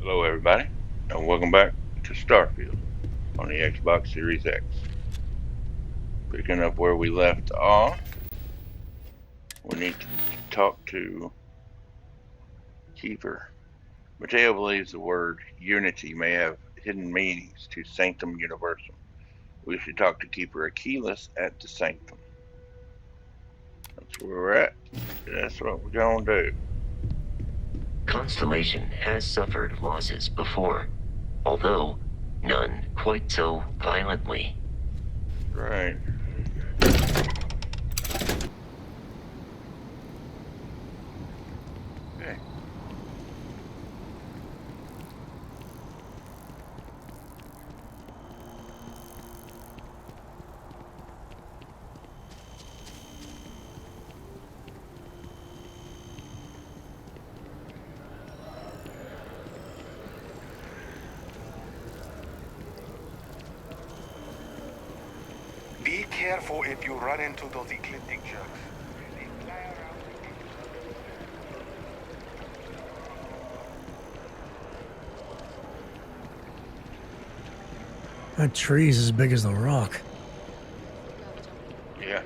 Hello everybody, and welcome back to Starfield on the Xbox Series X. Picking up where we left off, we need to talk to Keeper. Mateo believes the word unity may have hidden meanings to Sanctum Universum. We should talk to Keeper Achilles at the Sanctum. That's where we're at. That's what we're gonna do. Constellation has suffered losses before, although none quite so violently. Right. Okay. Be careful if you run into those ecliptic jerks. That tree's as big as the rock. Yeah.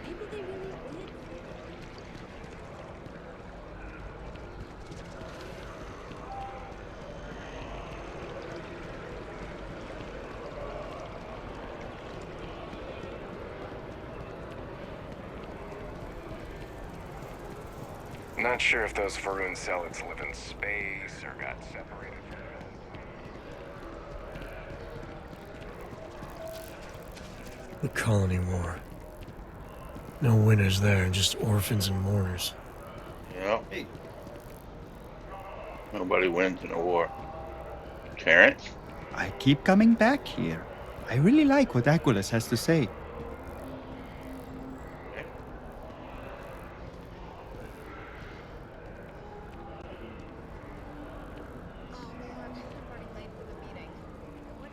Not sure if those Faroon zealots live in space or got separated. The colony war. No winners there, just orphans and mourners. Yeah. Nobody wins in a war. Terrence? I keep coming back here. I really like what Achilles has to say.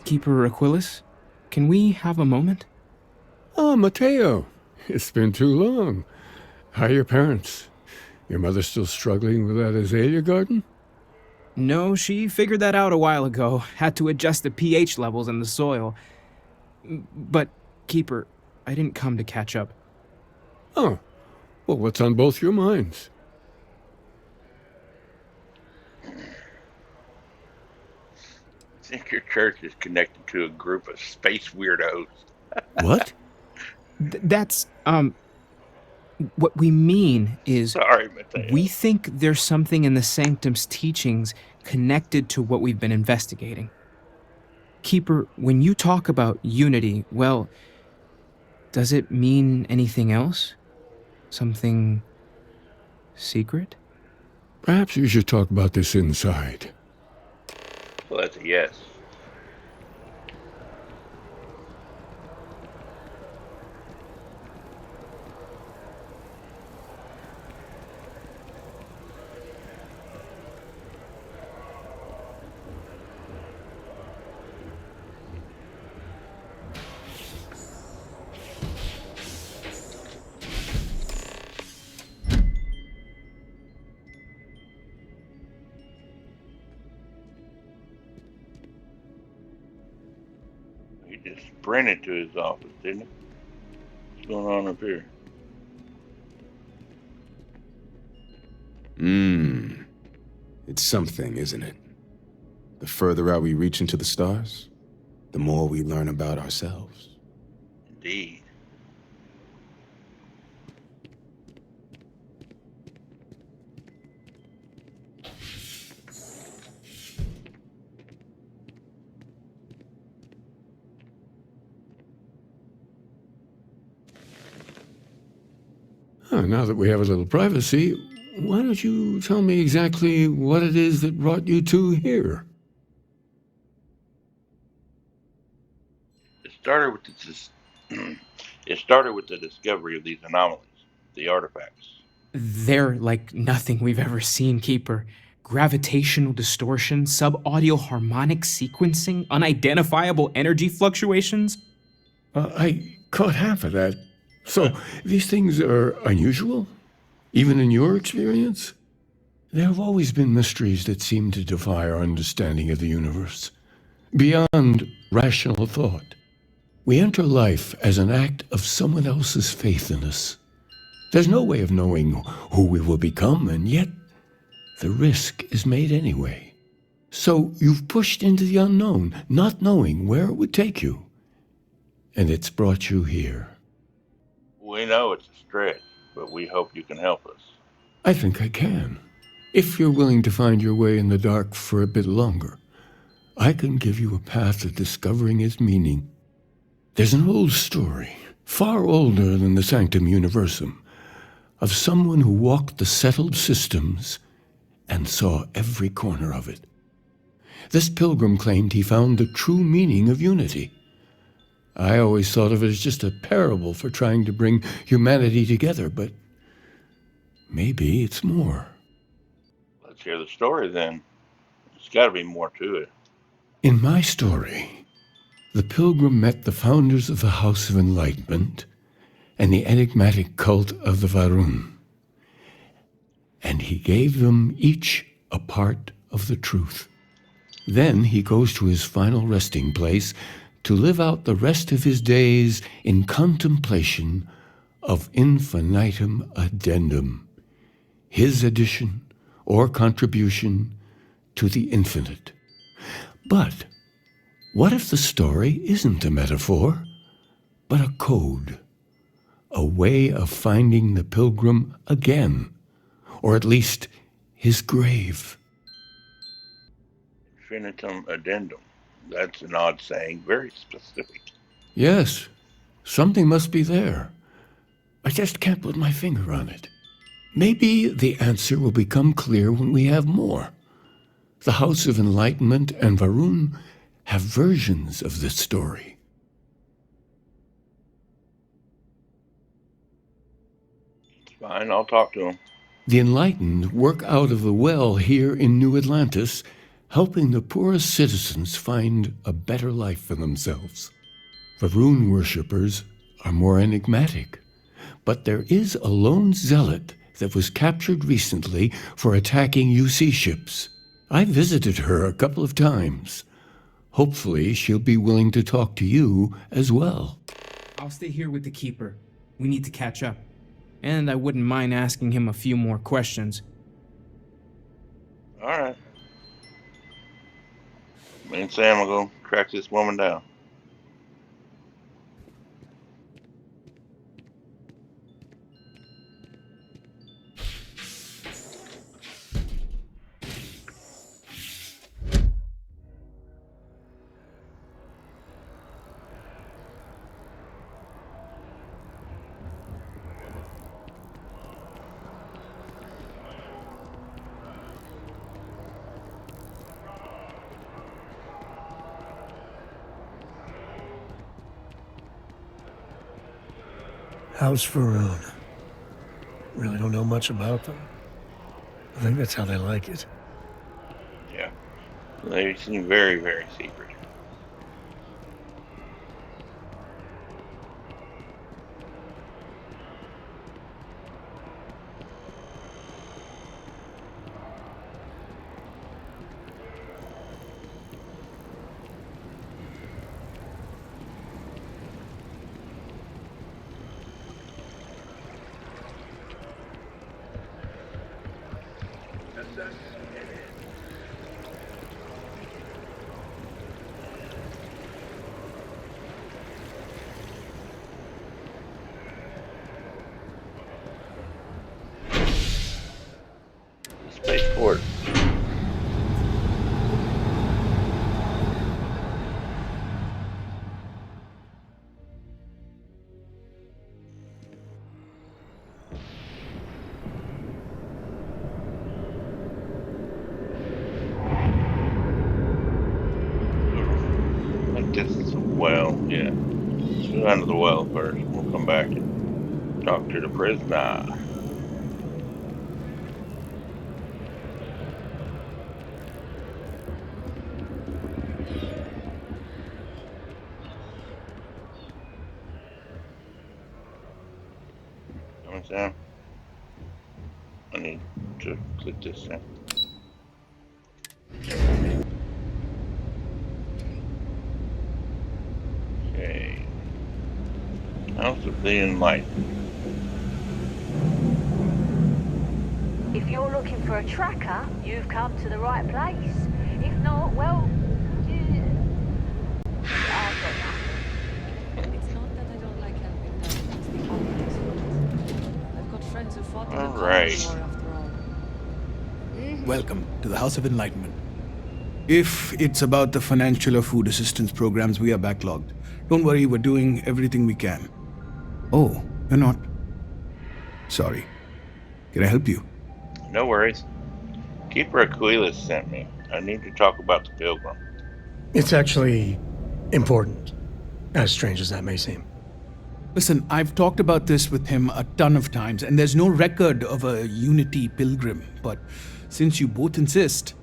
Keeper Achilles, can we have a moment? Oh, Mateo. It's been too long. How are your parents? Your mother still struggling with that azalea garden? No, she figured that out a while ago. Had to adjust the pH levels in the soil. But, Keeper, I didn't come to catch up. Oh, well, what's on both your minds? I think your church is connected to a group of space weirdos. What? That's, what we mean is... Sorry, Mateo. We think there's something in the Sanctum's teachings connected to what we've been investigating. Keeper, when you talk about unity, well, does it mean anything else? Something secret? Perhaps you should talk about this inside. Well, that's a yes. He just sprinted to his office, didn't he? What's going on up here? It's something, isn't it? The further out we reach into the stars, the more we learn about ourselves. Indeed. Now that we have a little privacy, why don't you tell me exactly what it is that brought you two here? It started with it started with the discovery of these anomalies, the artifacts. They're like nothing we've ever seen, Keeper. Gravitational distortion, sub-audio harmonic sequencing, unidentifiable energy fluctuations. I caught half of that. So, these things are unusual? Even in your experience? There have always been mysteries that seem to defy our understanding of the universe, beyond rational thought. We enter life as an act of someone else's faith in us. There's no way of knowing who we will become, and yet the risk is made anyway. So you've pushed into the unknown, not knowing where it would take you. And it's brought you here. We know it's a stretch, but we hope you can help us. I think I can. If you're willing to find your way in the dark for a bit longer, I can give you a path to discovering its meaning. There's an old story, far older than the Sanctum Universum, of someone who walked the settled systems and saw every corner of it. This pilgrim claimed he found the true meaning of unity. I always thought of it as just a parable for trying to bring humanity together, but maybe it's more. Let's hear the story then. There's got to be more to it. In my story, the pilgrim met the founders of the House of Enlightenment and the enigmatic cult of the Varun, and he gave them each a part of the truth. Then he goes to his final resting place to live out the rest of his days in contemplation of infinitum addendum, his addition or contribution to the infinite. But what if the story isn't a metaphor, but a code, a way of finding the pilgrim again, or at least his grave? Infinitum addendum. That's an odd saying, very specific. Yes, something must be there. I just can't put my finger on it. Maybe the answer will become clear when we have more. The House of Enlightenment and Varun have versions of this story. Fine, I'll talk to him. The enlightened work out of the well here in New Atlantis, helping the poorest citizens find a better life for themselves. Varun worshippers are more enigmatic, but there is a lone zealot that was captured recently for attacking UC ships. I visited her a couple of times. Hopefully she'll be willing to talk to you as well. I'll stay here with the Keeper. We need to catch up. And I wouldn't mind asking him a few more questions. All right. Me and Sam will go track this woman down. House Varun. Really don't know much about them. I think that's how they like it. Yeah. They seem very, very secret. Spaceport. I think this is a well, yeah. Let's go down to the well first. We'll come back and talk to the prisoner. Sam, I need to click this in. Okay. House of the Enlightened. If you're looking for a tracker, you've come to the right place. If not, well, I've got nothing. It's not that I don't like helping them, it's the opposite. I've got friends who fought in the Colony Alright. War after all. Welcome to the House of Enlightenment. If it's about the financial or food assistance programs, we are backlogged. Don't worry, we're doing everything we can. Oh, you're not? Sorry. Can I help you? No worries. Keeper Aquilas sent me. I need to talk about the Pilgrim. It's actually important, as strange as that may seem. Listen, I've talked about this with him a ton of times, and there's no record of a Unity Pilgrim. But since you both insist,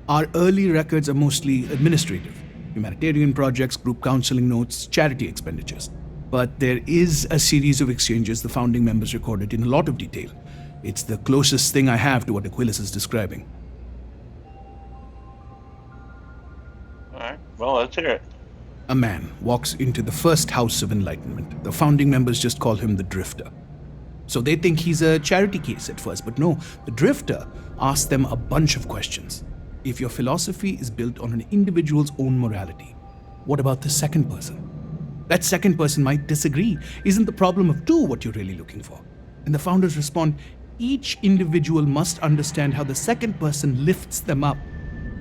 our early records are mostly administrative. Humanitarian projects, group counseling notes, charity expenditures. But there is a series of exchanges the founding members recorded in a lot of detail. It's the closest thing I have to what Aquilas is describing. Alright, well, let's hear it. A man walks into the first House of Enlightenment. The founding members just call him the Drifter. So they think he's a charity case at first, but no, the Drifter asks them a bunch of questions. If your philosophy is built on an individual's own morality, what about the second person? That second person might disagree. Isn't the problem of two what you're really looking for? And the founders respond, each individual must understand how the second person lifts them up.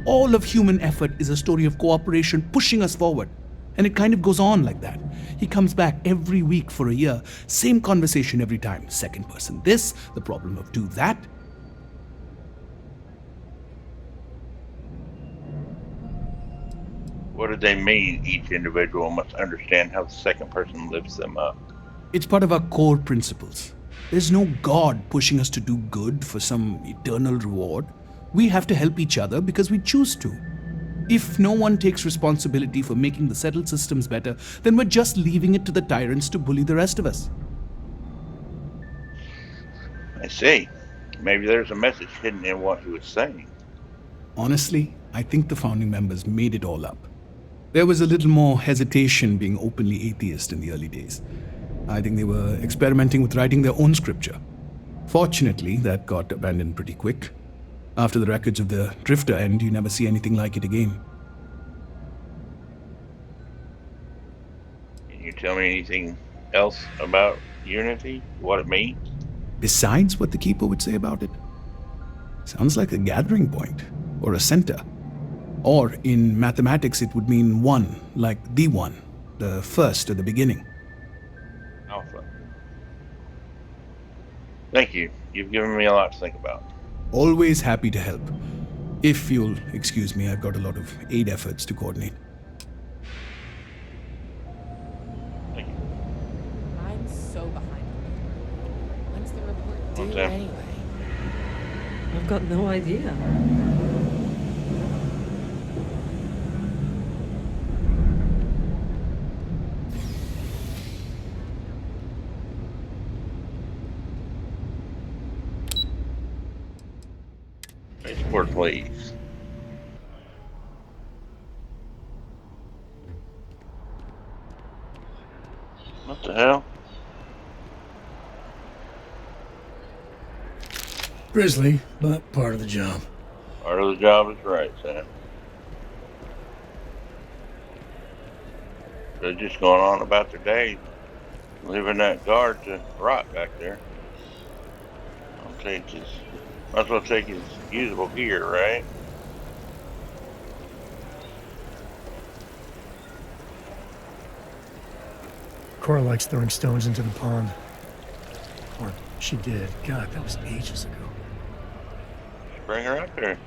All of human effort is a story of cooperation pushing us forward. And it kind of goes on like that. He comes back every week for a year. Same conversation every time. Second person this, the problem of two that. What do they mean each individual must understand how the second person lifts them up? It's part of our core principles. There's no God pushing us to do good for some eternal reward. We have to help each other because we choose to. If no one takes responsibility for making the settled systems better, then we're just leaving it to the tyrants to bully the rest of us. I see. Maybe there's a message hidden in what he was saying. Honestly, I think the founding members made it all up. There was a little more hesitation being openly atheist in the early days. I think they were experimenting with writing their own scripture. Fortunately, that got abandoned pretty quick. After the records of the Drifter end, you never see anything like it again. Can you tell me anything else about Unity? What it means? Besides what the Keeper would say about it? Sounds like a gathering point, or a center. Or in mathematics, it would mean one, like the one, the first at the beginning. Alpha. Thank you. You've given me a lot to think about. Always happy to help. If you'll excuse me, I've got a lot of aid efforts to coordinate. Thank you. I'm so behind. When's the report due Okay. anyway? I've got no idea. Spaceport, please. What the hell? Grisly, but part of the job. Part of the job is right, Sam. They're just going on about their day, leaving that guard to rot back there. Might as well take his usable gear, right? Cora likes throwing stones into the pond. Or she did. God, that was ages ago. Just bring her up here.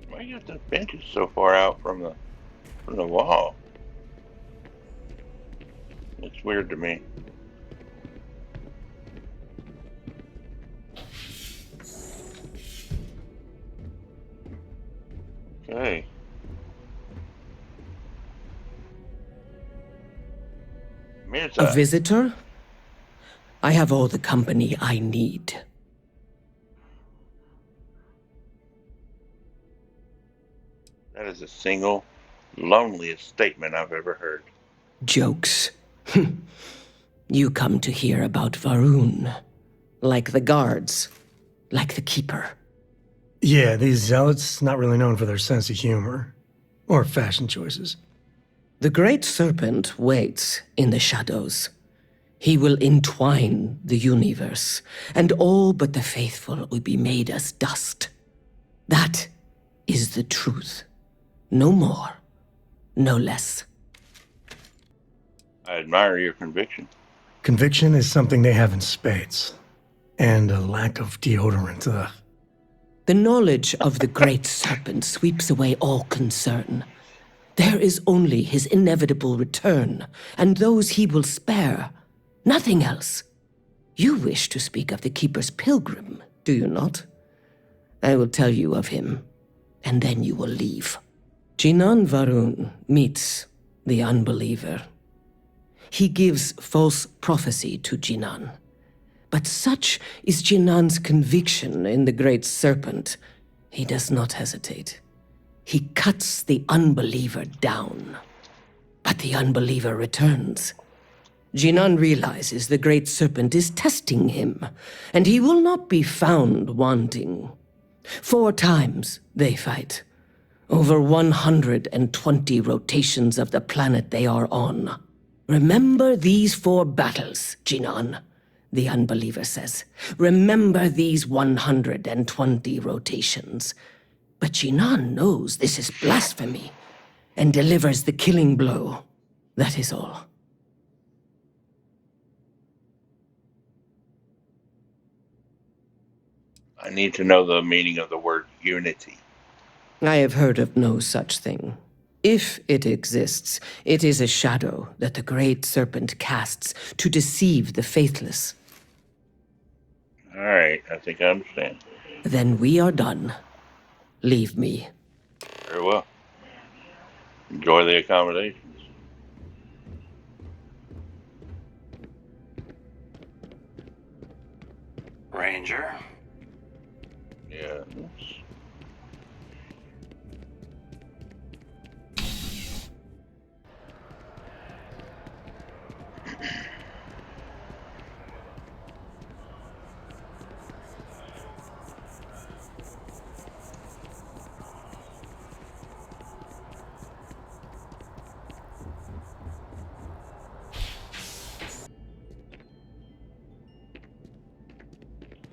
Why you got the benches so far out from the from the wall. It's weird to me. Okay. A visitor? I have all the company I need. That is the single loneliest statement I've ever heard. Jokes. You come to hear about Varun. Like the guards. Like the Keeper. Yeah, these zealots not really known for their sense of humor. Or fashion choices. The Great Serpent waits in the shadows. He will entwine the universe, and all but the faithful will be made as dust. That is the truth. No more, no less. I admire your conviction. Conviction is something they have in spades. And a lack of deodorant, ugh. The knowledge of the Great Serpent sweeps away all concern. There is only his inevitable return, and those he will spare. Nothing else. You wish to speak of the Keeper's pilgrim, do you not? I will tell you of him, and then you will leave. Jinan Varun meets the unbeliever. He gives false prophecy to Jinan. But such is Jinan's conviction in the Great Serpent, he does not hesitate. He cuts the unbeliever down. But the unbeliever returns. Jinan realizes the Great Serpent is testing him, and he will not be found wanting. 4 times they fight. Over 120 rotations of the planet they are on. Remember these 4 battles, Jinan, the unbeliever says. Remember these 120 rotations. But Jinan knows this is blasphemy, and delivers the killing blow. That is all. I need to know the meaning of the word unity. I have heard of no such thing. If it exists, it is a shadow that the Great Serpent casts to deceive the faithless. All right, I think I understand. Then we are done. Leave me. Very well. Enjoy the accommodations. Ranger? Yes.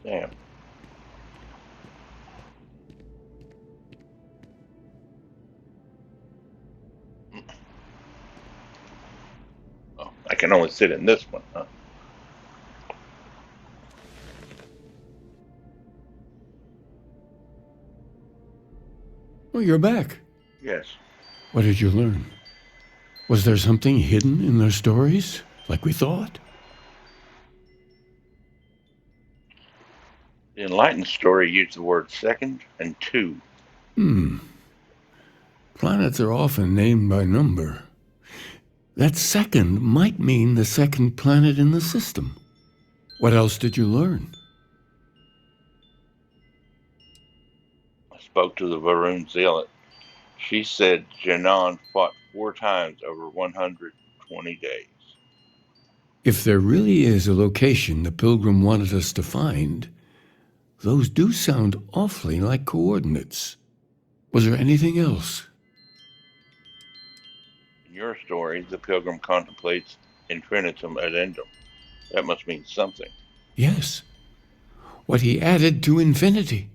Damn. Oh, I can only sit in this one, huh? Oh, you're back. Yes. What did you learn? Was there something hidden in their stories, like we thought? The Enlightened story used the word second and two. Planets are often named by number. That second might mean the second planet in the system. What else did you learn? I spoke to the Varun Zealot. She said Janan fought 4 times over 120 days. If there really is a location the Pilgrim wanted us to find, those do sound awfully like coordinates. Was there anything else? In your story, the Pilgrim contemplates infinitum addendum. That must mean something. Yes. What he added to infinity.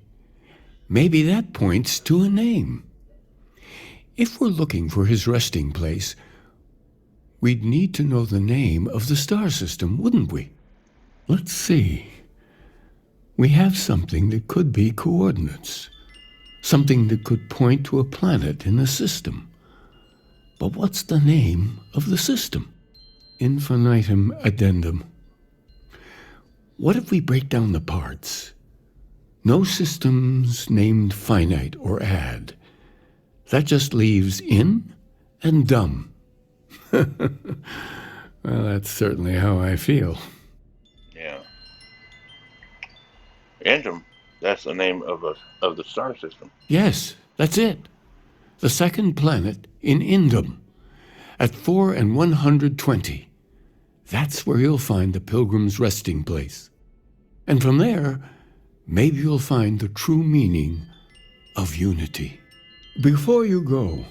Maybe that points to a name. If we're looking for his resting place, we'd need to know the name of the star system, wouldn't we? Let's see. We have something that could be coordinates. Something that could point to a planet in the system. But what's the name of the system? Infinitum addendum. What if we break down the parts? No systems named finite or add. That just leaves in and dumb. Well, that's certainly how I feel. Yeah. Endum. That's the name of the star system. Yes, that's it. The second planet in Indum, at 4 and 120. That's where you'll find the pilgrim's resting place. And from there, maybe you'll find the true meaning of unity. Before you go,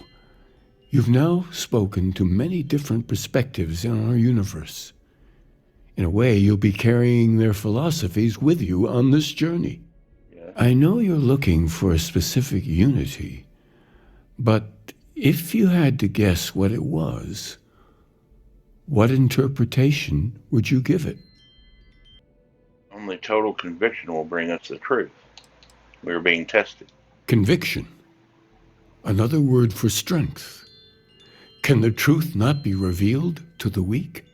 you've now spoken to many different perspectives in our universe. In a way, you'll be carrying their philosophies with you on this journey. Yeah. I know you're looking for a specific unity, but if you had to guess what it was, what interpretation would you give it? Only total conviction will bring us the truth. We are being tested. Conviction. Another word for strength. Can the truth not be revealed to the weak?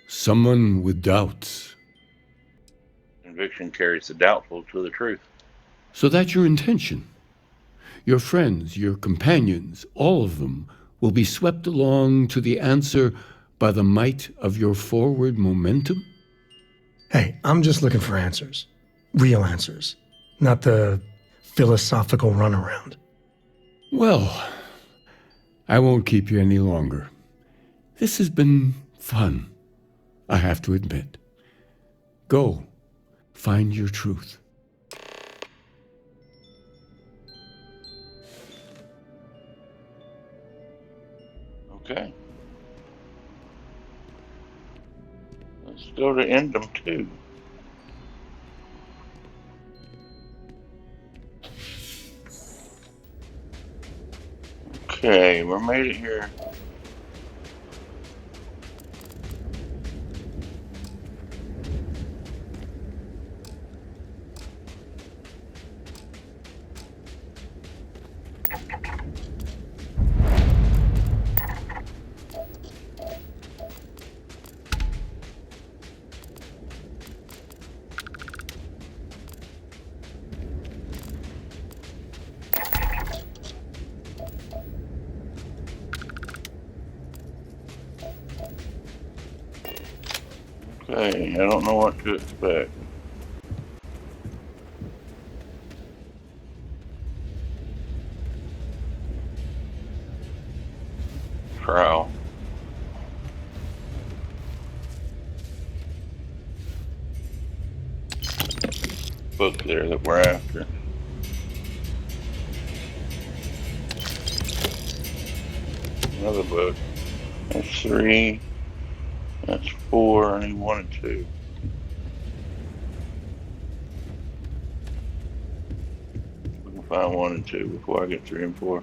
Someone with doubts. Conviction carries the doubtful to the truth. So that's your intention. Your friends, your companions, all of them will be swept along to the answer by the might of your forward momentum? Hey, I'm just looking for answers. Real answers. Not the philosophical runaround. Well, I won't keep you any longer. This has been fun, I have to admit. Go, find your truth. Okay. Let's go to Endum 2. Okay, we made it here. Okay, I don't know what to expect. Trial. Book there that we're after. Another book. That's 3. That's 4. I need 1 and 2. We can find 1 and 2 before I get 3 and 4.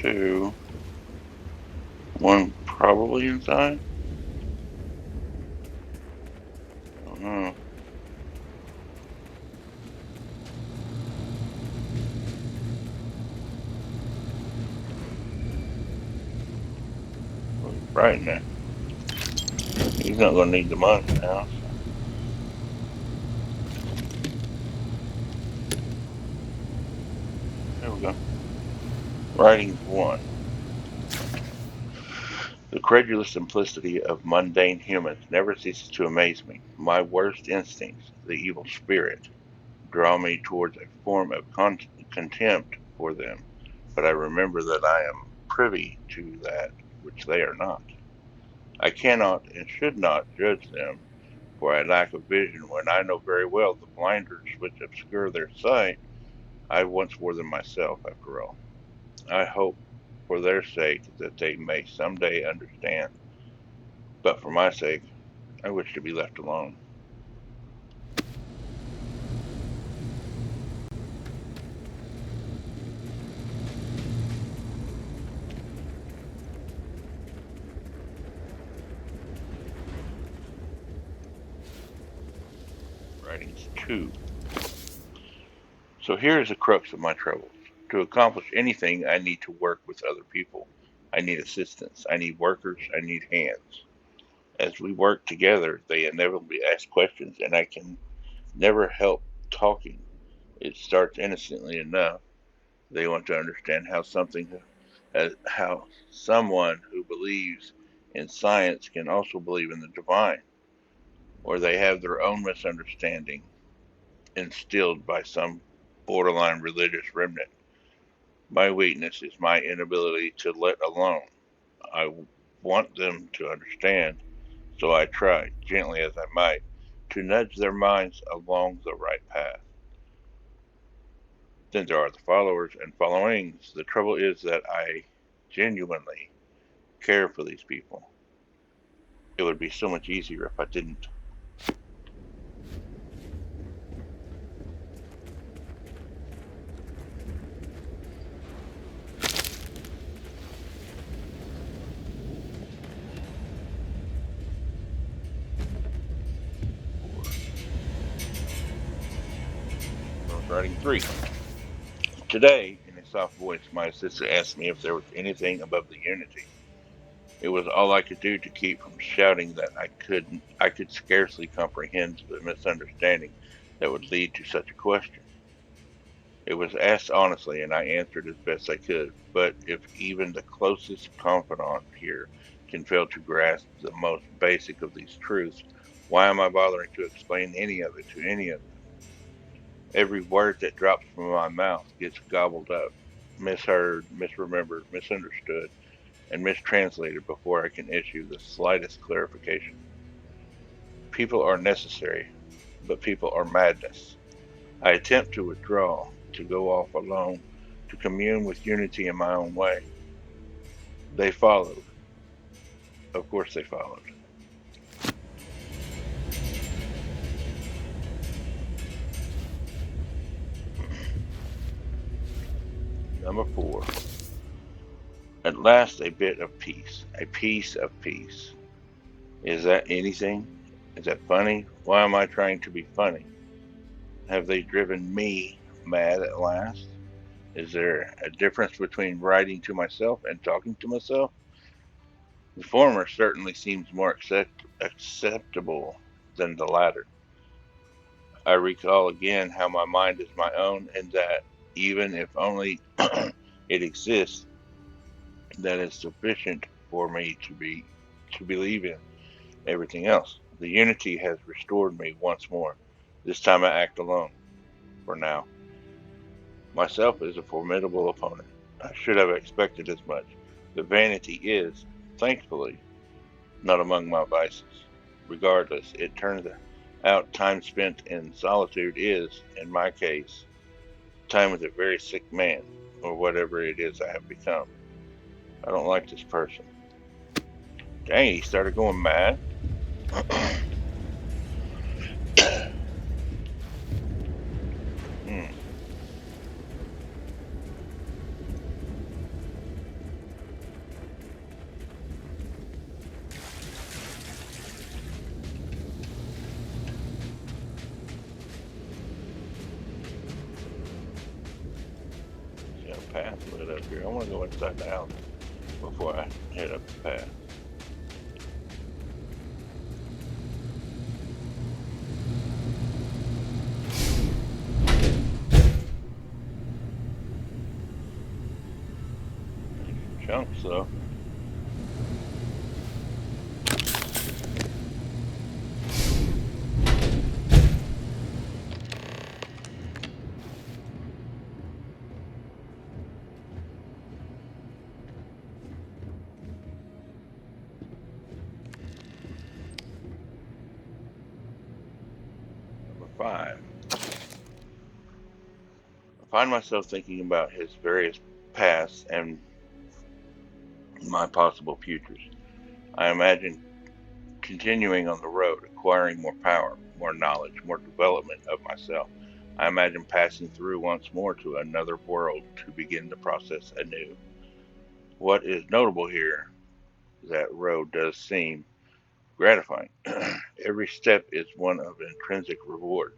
Two. 1 probably inside. I don't know. Right now. He's not gonna need the money now. There we go. Writing 1. The credulous simplicity of mundane humans never ceases to amaze me. My worst instincts, the evil spirit, draw me towards a form of contempt for them, but I remember that I am privy to that which they are not. I cannot and should not judge them, for I lack of vision when I know very well the blinders which obscure their sight I once wore them myself, after all. I hope for their sake that they may someday understand, but for my sake, I wish to be left alone. Writings 2. So here is the crux of my troubles. To accomplish anything, I need to work with other people. I need assistance. I need workers. I need hands. As we work together, they inevitably ask questions, and I can never help talking. It starts innocently enough. They want to understand how someone who believes in science can also believe in the divine, or they have their own misunderstanding instilled by some borderline religious remnant. My weakness is my inability to let alone. I want them to understand, so I try, gently as I might, to nudge their minds along the right path. Then there are the followers and followings. The trouble is that I genuinely care for these people. It would be so much easier if I didn't. Writing 3. Today, in a soft voice, my assistant asked me if there was anything above the Unity. It was all I could do to keep from shouting that I could scarcely comprehend the misunderstanding that would lead to such a question. It was asked honestly, and I answered as best I could, but if even the closest confidant here can fail to grasp the most basic of these truths, why am I bothering to explain any of it to any of them? Every word that drops from my mouth gets gobbled up, misheard, misremembered, misunderstood, and mistranslated before I can issue the slightest clarification. People are necessary, but people are madness. I attempt to withdraw, to go off alone, to commune with unity in my own way. They followed. Of course they followed. Number 4. At last a bit of peace. A piece of peace. Is that anything? Is that funny? Why am I trying to be funny? Have they driven me mad at last? Is there a difference between writing to myself and talking to myself? The former certainly seems more acceptable than the latter. I recall again how my mind is my own, and that even if only it exists, that is sufficient for me to believe in everything else. The unity has restored me once more. This time I act alone, for now. Myself is a formidable opponent. I should have expected as much. But vanity is, thankfully, not among my vices. Regardless, it turns out time spent in solitude is, in my case, time with a very sick man, or whatever it is I have become. I don't like this person. Dang, he started going mad. Hmm. See a path lit up here. I want to go inside the house before I head up the path. Chunks though. Number 5. I find myself thinking about his various pasts and my possible futures. I imagine continuing on the road, acquiring more power, more knowledge, more development of myself. I imagine passing through once more to another world to begin the process anew. What is notable here, that road does seem gratifying. Every step is one of intrinsic reward.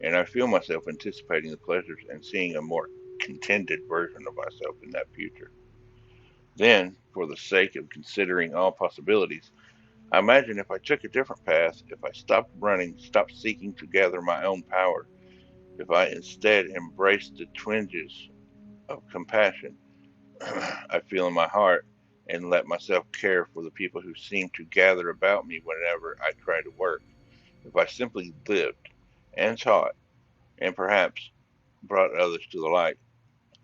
and I feel myself anticipating the pleasures and seeing a more contented version of myself in that future. Then, for the sake of considering all possibilities, I imagine if I took a different path, if I stopped running, stopped seeking to gather my own power, if I instead embraced the twinges of compassion I feel in my heart and let myself care for the people who seem to gather about me whenever I try to work, if I simply lived and taught and perhaps brought others to the light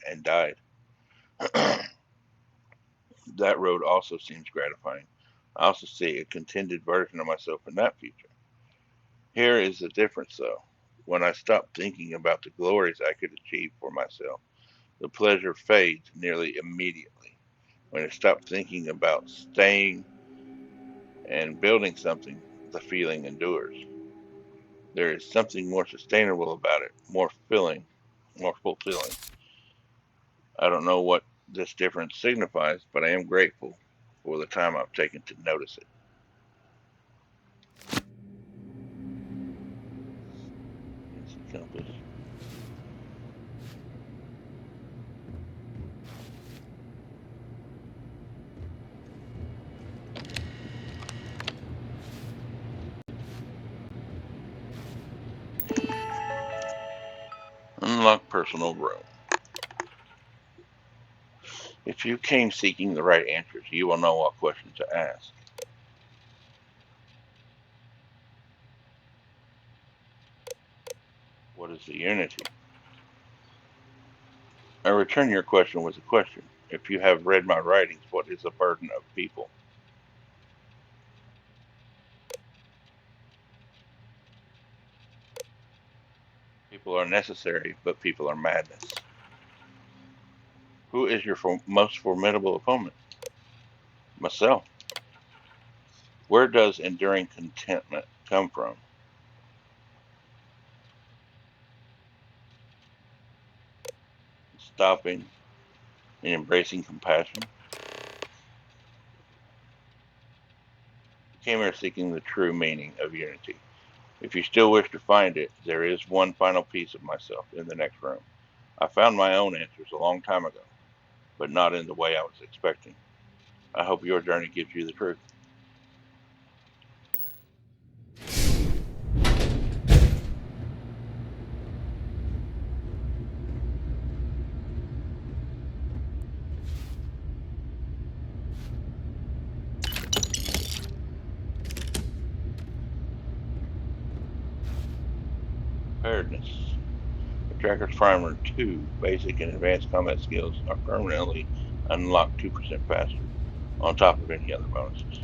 and died, that road also seems gratifying. I also see a contented version of myself in that future. Here is the difference, though. When I stop thinking about the glories I could achieve for myself, the pleasure fades nearly immediately. When I stop thinking about staying and building something, the feeling endures. There is something more sustainable about it, more filling, more fulfilling. I don't know what this difference signifies, but I am grateful for the time I've taken to notice it. It's the compass. Unlock personal room. If you came seeking the right answers, you will know what questions to ask. What is the unity? I return your question with a question. If you have read my writings, what is the burden of people? People are necessary, but people are madness. Who is your most formidable opponent? Myself. Where does enduring contentment come from? Stopping and embracing compassion. I came here seeking the true meaning of unity. If you still wish to find it, there is one final piece of myself in the next room. I found my own answers a long time ago, but not in the way I was expecting. I hope your journey gives you the truth. Preparedness. The Tracker's Primer 2 basic and advanced combat skills are permanently unlocked 2% faster, on top of any other bonuses.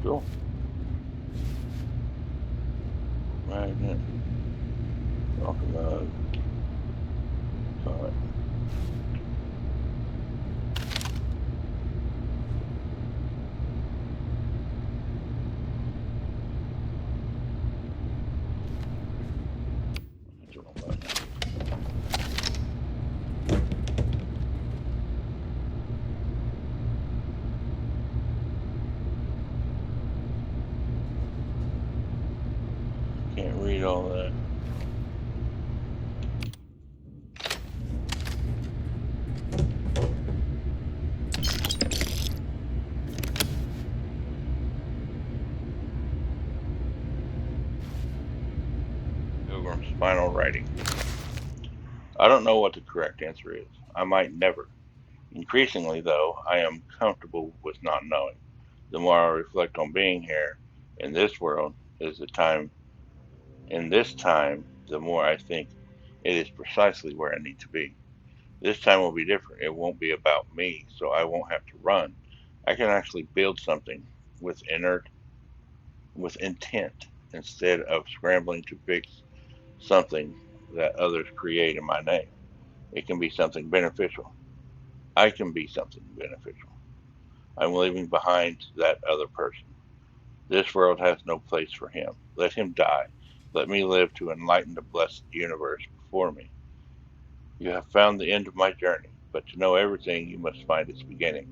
Cool. Right then. Talk about time. Can't read all that. Pilgrim's final writing. I don't know what the correct answer is. I might never. Increasingly, though, I am comfortable with not knowing. The more I reflect on being here in this world is the time in this time, the more I think it is precisely where I need to be. This time will be different. It won't be about me, so I won't have to run. I can actually build something with with intent instead of scrambling to fix something that others create in my name. It can be something beneficial. I can be something beneficial. I'm leaving behind that other person. This world has no place for him. Let him die. Let me live to enlighten the blessed universe before me. You have found the end of my journey, but to know everything, you must find its beginning.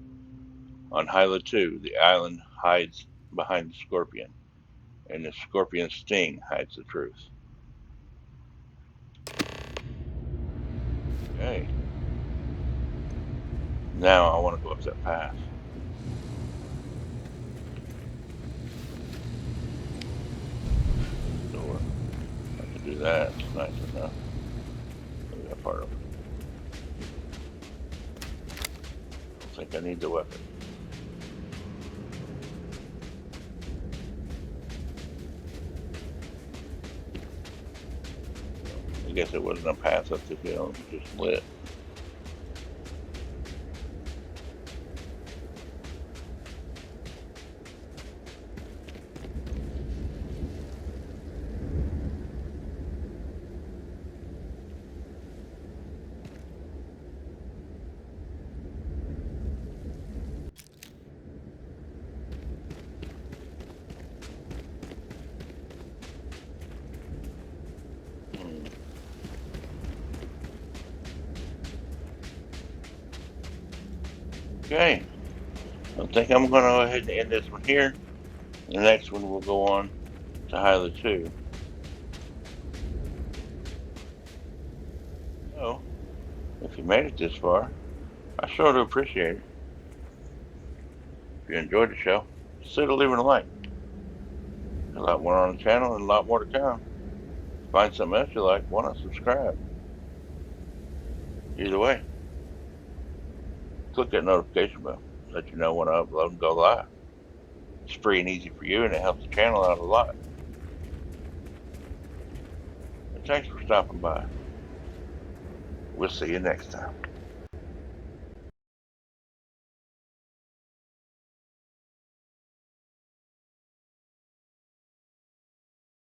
On Hyla 2, the island hides behind the scorpion, and the scorpion's sting hides the truth. Okay. Now I want to go up that path. Door. I can do that. It's nice enough. Maybe that part of it. I don't think I need the weapon. I guess it wasn't a path up the hill. It was just lit. Okay, I think I'm going to go ahead and end this one here. The next one will go on to Hyla 2. So, if you made it this far, I sure do appreciate it. If you enjoyed the show, consider leaving a like. There's a lot more on the channel and a lot more to come. Find something else you like, why not subscribe? Either way, click that notification bell. Let you know when I upload and go live. It's free and easy for you, and it helps the channel out a lot. And thanks for stopping by. We'll see you next time.